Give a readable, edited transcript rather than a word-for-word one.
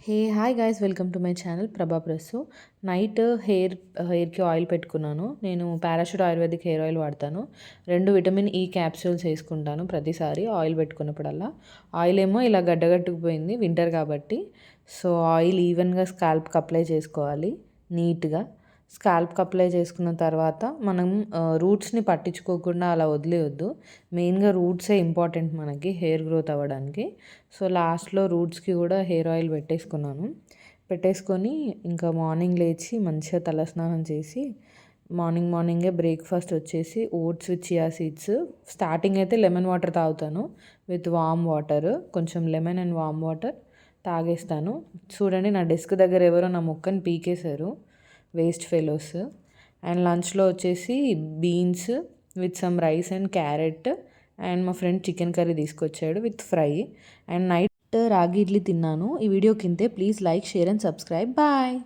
Hi guys, welcome to my channel ప్రభా press. Night హెయిర్కి oil పెట్టుకున్నాను. నేను పారాషూట్ ఆయుర్వేదిక్ హెయిర్ ఆయిల్ వాడతాను. 2 విటమిన్ ఈ క్యాప్సూల్స్ వేసుకుంటాను ప్రతిసారి ఆయిల్ పెట్టుకున్నప్పుడల్లా. ఆయిల్ ఏమో ఇలా గడ్డగట్టుకుపోయింది వింటర్ కాబట్టి. సో ఆయిల్ ఈవెన్గా స్కాల్ప్కి అప్లై చేసుకోవాలి నీట్గా. స్కాల్ప్కి అప్లై చేసుకున్న తర్వాత మనం రూట్స్ని పట్టించుకోకుండా అలా వదిలేయొద్దు. మెయిన్గా రూట్సే ఇంపార్టెంట్ మనకి హెయిర్ గ్రోత్ అవ్వడానికి. సో లాస్ట్లో రూట్స్కి కూడా హెయిర్ ఆయిల్ పెట్టేసుకొని ఇంకా మార్నింగ్ లేచి మంచిగా తలస్నానం చేసి మార్నింగే బ్రేక్ఫాస్ట్ వచ్చేసి oats with chia seeds. Starting అయితే లెమన్ వాటర్ తాగుతాను విత్ వామ్ వాటర్, కొంచెం లెమన్ అండ్ వామ్ వాటర్ తాగేస్తాను. చూడండి, నా డెస్క్ దగ్గర ఎవరో నా ముక్కని పీకేశారు, వేస్ట్ ఫెలోస్. అండ్ లంచ్లో వచ్చేసి beans with some rice and carrot, and మా ఫ్రెండ్ చికెన్ కర్రీ తీసుకొచ్చాడు with fry. And night ragi idli తిన్నాను. ఈ వీడియో కింద please like, share and subscribe. Bye.